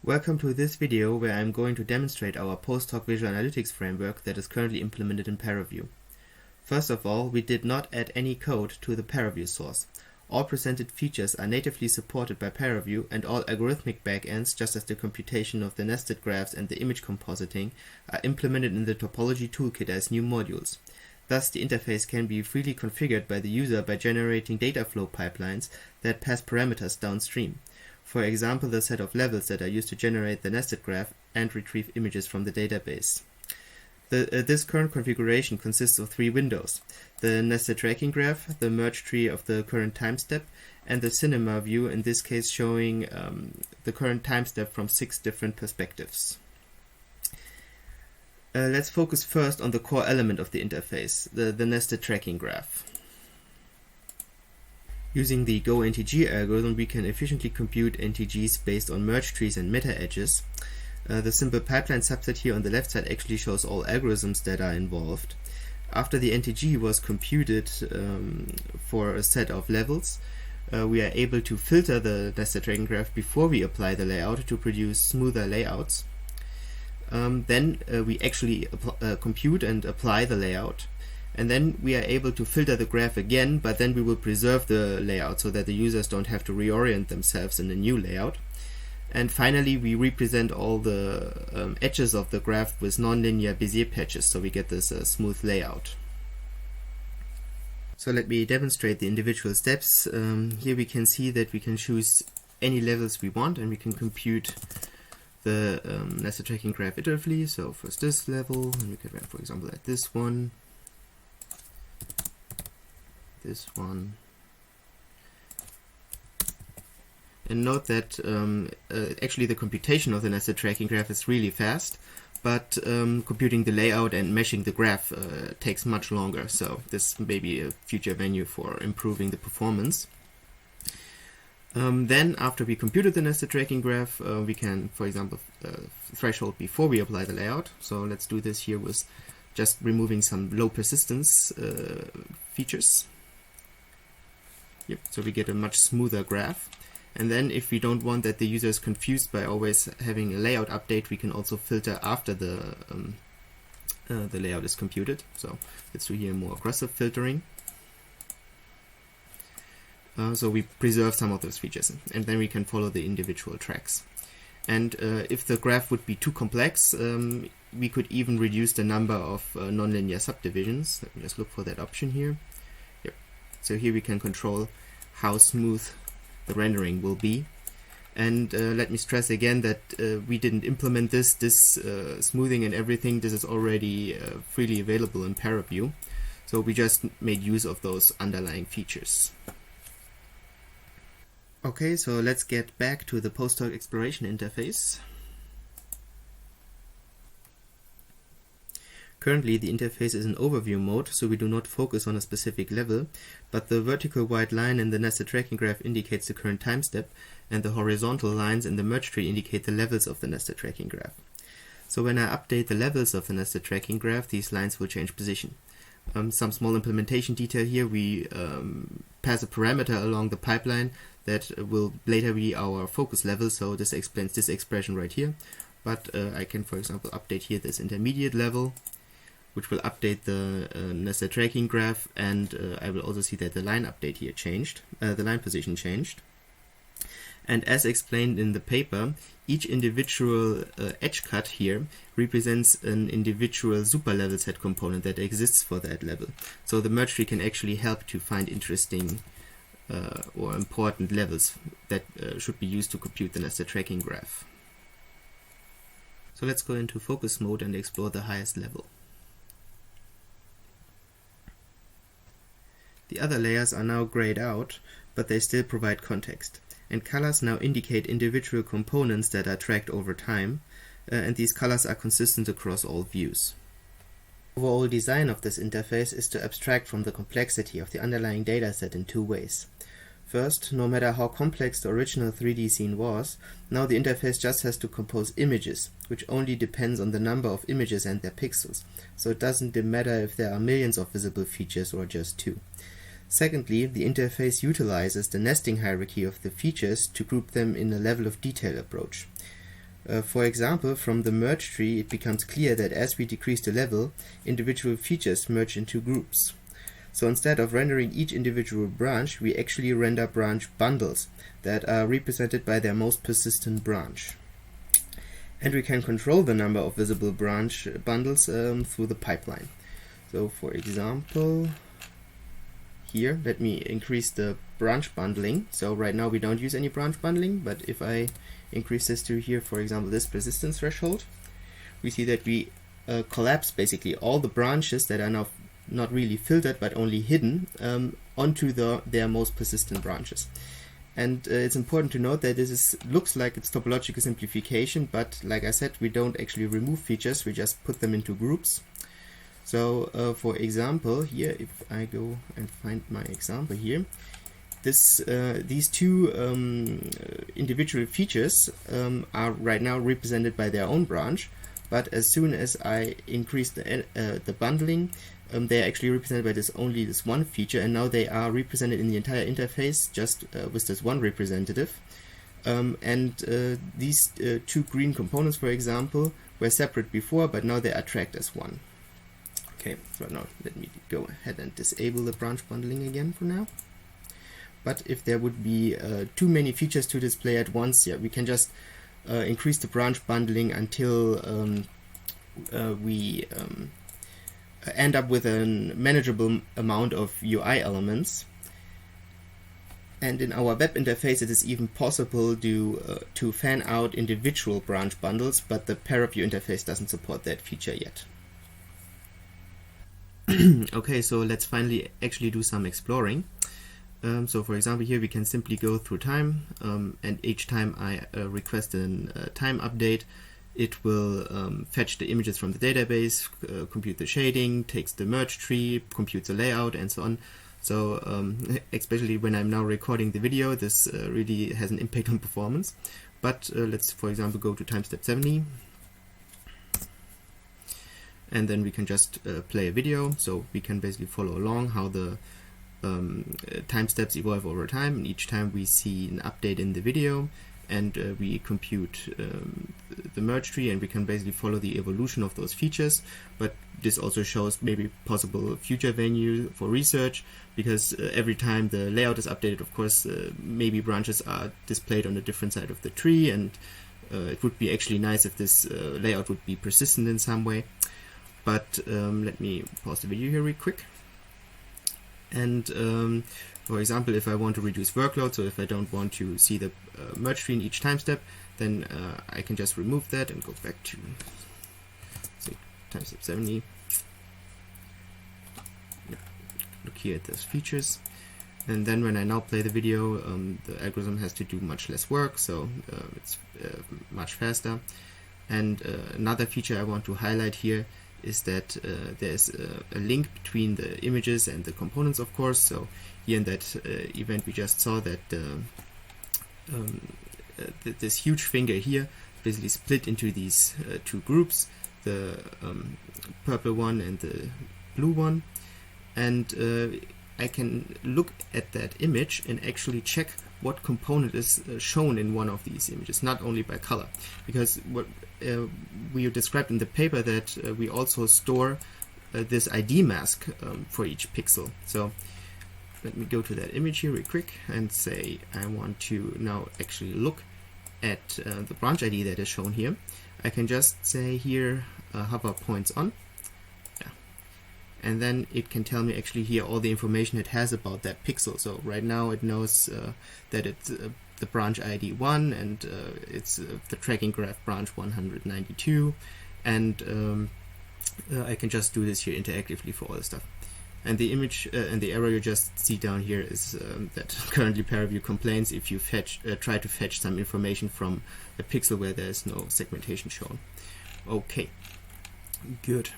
Welcome to this video where I'm going to demonstrate our post-hoc visual analytics framework that is currently implemented in ParaView. First of all, we did not add any code to the ParaView source. All presented features are natively supported by ParaView, and all algorithmic backends, just as the computation of the nested graphs and the image compositing, are implemented in the topology toolkit as new modules. Thus, the interface can be freely configured by the user by generating data flow pipelines that pass parameters downstream. For example, the set of levels that are used to generate the nested graph and retrieve images from the database. This current configuration consists of three windows: the nested tracking graph, the merge tree of the current time step, and the cinema view, in this case showing the current time step from 6 different perspectives. Let's focus first on the core element of the interface, the nested tracking graph. Using the GoNTG algorithm, we can efficiently compute NTGs based on merge trees and meta edges. The simple pipeline subset here on the left side actually shows all algorithms that are involved. After the NTG was computed for a set of levels, we are able to filter the nested tracking graph before we apply the layout to produce smoother layouts. Then we actually compute and apply the layout. And then we are able to filter the graph again, but then we will preserve the layout so that the users don't have to reorient themselves in a new layout. And finally, we represent all the edges of the graph with nonlinear Bezier patches, so we get this smooth layout. So let me demonstrate the individual steps. Here we can see that we can choose any levels we want, and we can compute the nested tracking graph iteratively. So first this level, and we can, for example, add this one, this one. And note that actually the computation of the nested tracking graph is really fast, but computing the layout and meshing the graph takes much longer, so this may be a future venue for improving the performance. Then after we computed the nested tracking graph, we can, for example, threshold before we apply the layout. So let's do this here with just removing some low persistence features. Yep, so we get a much smoother graph. And then if we don't want that the user is confused by always having a layout update, we can also filter after the layout is computed. So let's do here more aggressive filtering. So we preserve some of those features, and then we can follow the individual tracks. And if the graph would be too complex, we could even reduce the number of nonlinear subdivisions. Let me just look for that option here. Yep. So here we can control how smooth the rendering will be. And let me stress again that we didn't implement this smoothing and everything. This is already freely available in ParaView. So we just made use of those underlying features. Okay, so let's get back to the post-hoc exploration interface. Currently, the interface is in overview mode, so we do not focus on a specific level, but the vertical white line in the nested tracking graph indicates the current time step, and the horizontal lines in the merge tree indicate the levels of the nested tracking graph. So when I update the levels of the nested tracking graph, these lines will change position. Some small implementation detail here: we pass a parameter along the pipeline that will later be our focus level, so this explains this expression right here. But I can, for example, update here this intermediate level, which will update the nested tracking graph, and I will also see that the line update here changed, the line position changed. And as explained in the paper, each individual edge cut here represents an individual super level set component that exists for that level. So the merge tree can actually help to find interesting or important levels that should be used to compute the nested tracking graph. So let's go into focus mode and explore the highest level. The other layers are now grayed out, but they still provide context. And colors now indicate individual components that are tracked over time, and these colors are consistent across all views. The overall design of this interface is to abstract from the complexity of the underlying dataset in 2 ways. First, no matter how complex the original 3D scene was, now the interface just has to compose images, which only depends on the number of images and their pixels, so it doesn't matter if there are millions of visible features or just 2. Secondly, the interface utilizes the nesting hierarchy of the features to group them in a level of detail approach. For example, from the merge tree it becomes clear that as we decrease the level, individual features merge into groups. So instead of rendering each individual branch, we actually render branch bundles that are represented by their most persistent branch. And we can control the number of visible branch bundles through the pipeline. So for example, here, let me increase the branch bundling. So right now we don't use any branch bundling, but if I increase this to here, for example, this persistence threshold, we see that we collapse basically all the branches that are now not really filtered but only hidden onto their most persistent branches. And it's important to note that this looks like it's topological simplification, but like I said, we don't actually remove features, we just put them into groups. So for example, here, if I go and find my example here, these two individual features are right now represented by their own branch, but as soon as I increase the bundling, they are actually represented by only this one feature, and now they are represented in the entire interface just with this one representative. These two green components, for example, were separate before, but now they are tracked as one. Okay, so now let me go ahead and disable the branch bundling again for now. But if there would be too many features to display at once, yeah, we can just increase the branch bundling until we end up with a manageable amount of UI elements. And in our web interface, it is even possible to fan out individual branch bundles, but the ParaView interface doesn't support that feature yet. Okay, so let's finally actually do some exploring. So for example, here we can simply go through time, and each time I request a time update, it will fetch the images from the database, compute the shading, takes the merge tree, computes the layout, and so on. So especially when I'm now recording the video, this really has an impact on performance. But let's, for example, go to time step 70. And then we can just play a video, so we can basically follow along how the time steps evolve over time, and each time we see an update in the video, and we compute the merge tree, and we can basically follow the evolution of those features. But this also shows maybe possible future value for research, because every time the layout is updated, of course, maybe branches are displayed on a different side of the tree, and it would be actually nice if this layout would be persistent in some way. But let me pause the video here real quick. And for example, if I want to reduce workload, so if I don't want to see the merge tree in each time step, then I can just remove that and go back to, say, time step 70. Look here at those features. And then when I now play the video, the algorithm has to do much less work, so it's much faster. And another feature I want to highlight here is that there's a link between the images and the components, of course. So here in that event we just saw that this huge finger here basically split into these two groups, the purple one and the blue one, and I can look at that image and actually check what component is shown in one of these images, not only by color, because what we described in the paper that we also store this ID mask for each pixel. So let me go to that image here real quick and say I want to now actually look at the branch ID that is shown here. I can just say here hover points on, and then it can tell me actually here all the information it has about that pixel. So right now it knows that it's the branch ID 1, and it's the tracking graph branch 192, and I can just do this here interactively for all the stuff. And the image and the error you just see down here is that currently ParaView complains if you try to fetch some information from a pixel where there is no segmentation shown. Okay, good.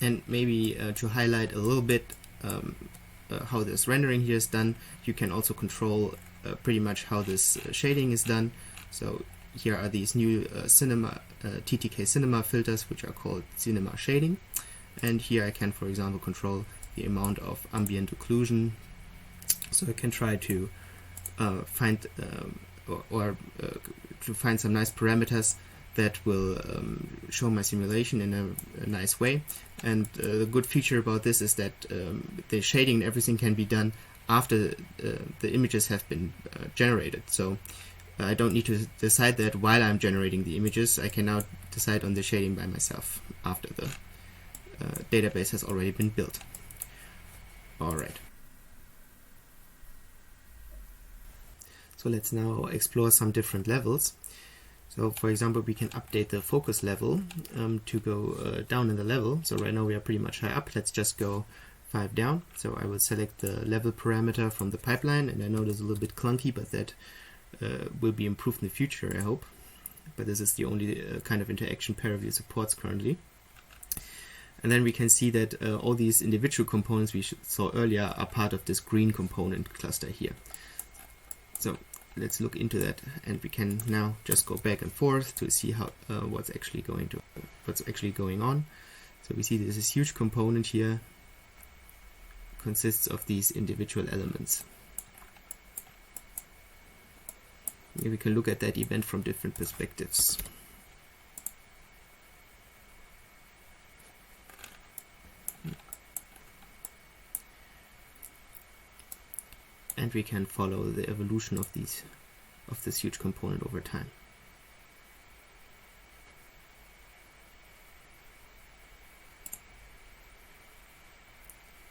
And maybe to highlight a little bit how this rendering here is done, you can also control pretty much how this shading is done. So here are these new TTK cinema filters, which are called cinema shading. And here I can, for example, control the amount of ambient occlusion. So I can try to find to find some nice parameters that will show my simulation in a nice way. And the good feature about this is that the shading and everything can be done after the images have been generated. So I don't need to decide that while I'm generating the images. I can now decide on the shading by myself after the database has already been built. Alright. So let's now explore some different levels. So for example, we can update the focus level to go down in the level. So right now we are pretty much high up. Let's just go 5 down. So I will select the level parameter from the pipeline, and I know this is a little bit clunky, but that will be improved in the future, I hope. But this is the only kind of interaction ParaView supports currently. And then we can see that all these individual components we saw earlier are part of this green component cluster here. So let's look into that, and we can now just go back and forth to see how what's actually going on. So we see there's this huge component here, consists of these individual elements. Here we can look at that event from different perspectives. And we can follow the evolution of this huge component over time.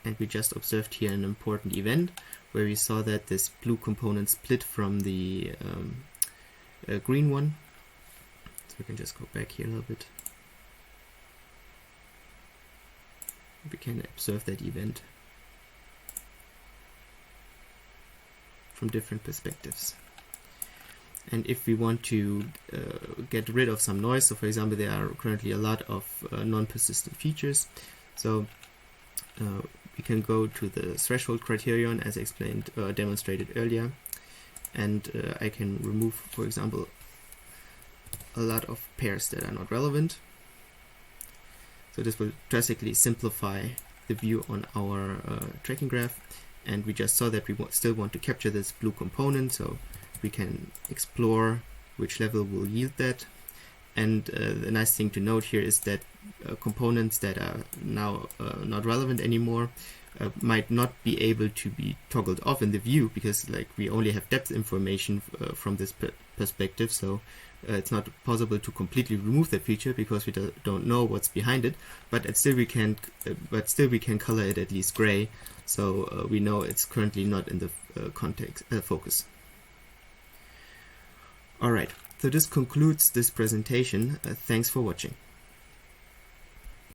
And we just observed here an important event where we saw that this blue component split from the green one. So we can just go back here a little bit. We can observe that event from different perspectives. And if we want to get rid of some noise, so for example there are currently a lot of non-persistent features, so we can go to the threshold criterion as explained, demonstrated earlier, and I can remove, for example, a lot of pairs that are not relevant. So this will drastically simplify the view on our tracking graph. And we just saw that we still want to capture this blue component, so we can explore which level will yield that. And the nice thing to note here is that components that are now not relevant anymore might not be able to be toggled off in the view, because like we only have depth information from this perspective, so it's not possible to completely remove that feature because we don't know what's behind it. But still we can color it at least gray, so we know it's currently not in the focus. All right. So this concludes this presentation. Thanks for watching.